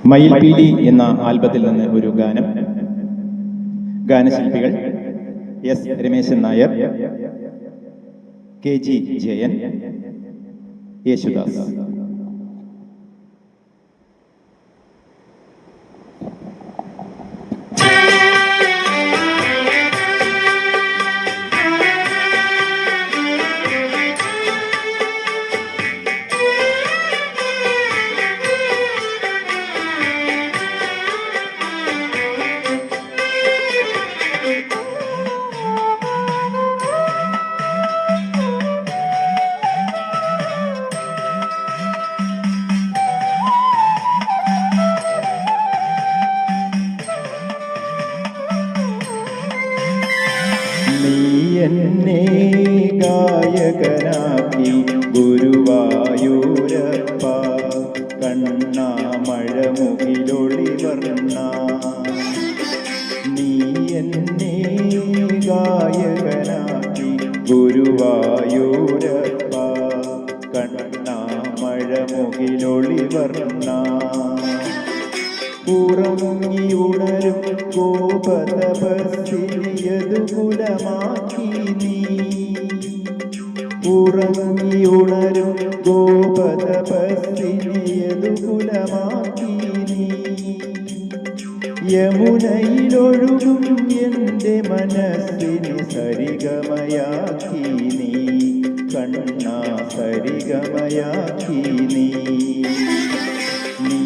മയിൽപീലി എന്ന ആൽബത്തിൽ നിന്ന് ഒരു ഗാനം. ഗാനശില്പികൾ എസ് രമേശൻ നായർ, KG ജയൻ, യേശുദാസ്. എന്നെ ഗായകനാക്കി ഗുരുവായൂരപ്പ, കണ്ണാമഴമുകിലൊളി വർണ്ണ. നീ എന്നെ ഗായകനാക്കി ഗുരുവായൂരപ്പ, കണ്ണാമഴമുകിലൊളി വർണ്ണ. ഉറങ്ങി ഉണരും കോപതപസ്സിനിയതു കുലമാക്കി നീ. ഉറങ്ങി ഉണരും കോപതപസ്സിനിയതു കുലമാക്കി നീ. യമുനയിലൊഴുകും എൻ്റെ മനസ്സിനെ സരിഗമയാക്കി നീ. കണ്ണാ സരിഗമയാക്കി നീ. നീ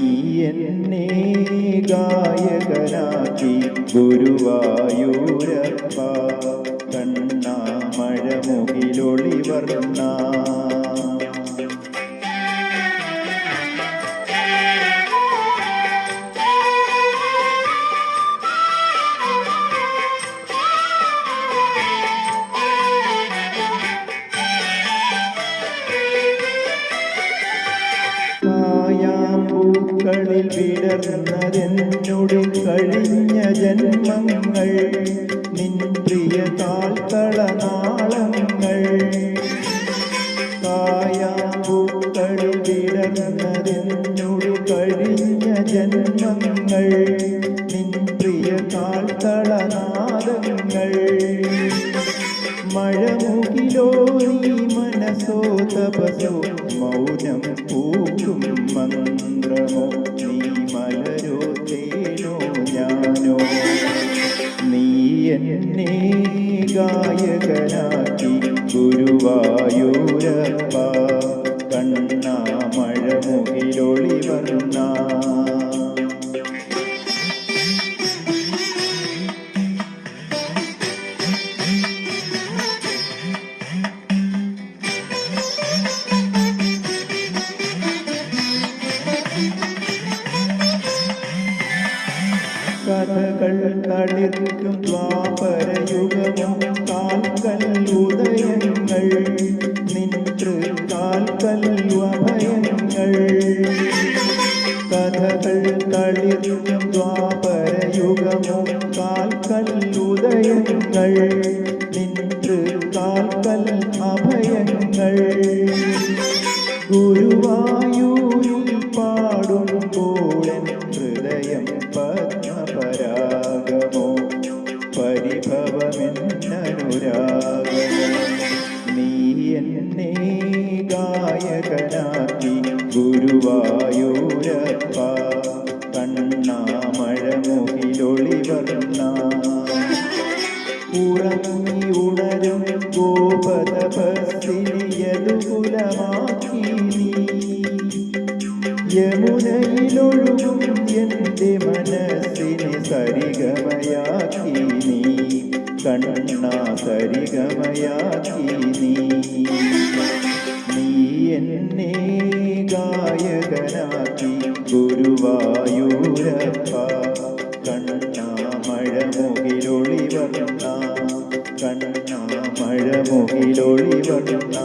എന്നെ ഗായകനാക്കി ഗുരുവായൂരപ്പ, കണ്ണാമഴമുകിലൊളി വർണ്ണ. പൂക്കളിൽ വിടർന്നതെന്നോട് കഴിഞ്ഞ ജന്മങ്ങൾ, നിൻ പ്രിയ കാൽത്തളനാളങ്ങൾ. കായാമ്പൂക്കളിൽ വിടർന്നതെന്നോട് കഴിഞ്ഞ ജന്മങ്ങൾ, നിൻ പ്രിയ കാൽത്തളനാദങ്ങൾ. മഴമുകിലോ നീ മനസ്സോ തപസോ, മൗനം പൂക്കും മന്ത്രമോ, നീ മലരോ തേനോ ഞാനോ. നീ എന്നെ ഗായകനാക്കി ഗുരുവായൂരപ്പ, കണ്ണാമഴമുകിലൊളി വർണ്ണ. കഥകൾ തളിർക്കും ദ്വാപരയുഗമോ, കാൽക്കൽ ഉദയങ്ങൾ, നിൻ തൃക്കാൽക്കൽ അഭയങ്ങൾ. കഥകൾ തളിർക്കും ദ്വാപരയുഗമോ, കാൽക്കൽ ഉദയങ്ങൾ, നിൻ തൃക്കാൽക്കൽ അഭയങ്ങൾ. ഗുരുവായൂരിൽ പാടുമ്പോൾ ഹൃദയം പരാഗമോ, പരിഭവമെന്നനുരാഗമോ. നീ എന്നെ ഗായകനാക്കി ഗുരുവായൂരപ്പ, കണ്ണാമഴമുകിലൊളി വർണ്ണ. ഉറങ്ങി ഉണരും കോപതപസ്സിനിയതു കുലമാക്കി നീ. യമുനയിലൊഴുകും എൻ്റെ മനസ്സിനെ സരിഗമയാക്കി നീ. കണ്ണാ സരിഗമയാക്കി നീ. നീ എന്നെ ഗായകനാക്കി ഗുരുവായൂരപ്പ, കണ്ണാമഴമുകിലൊളി വർണ്ണ. കണ്ണാമഴമുകിലൊളി വർണ്ണ.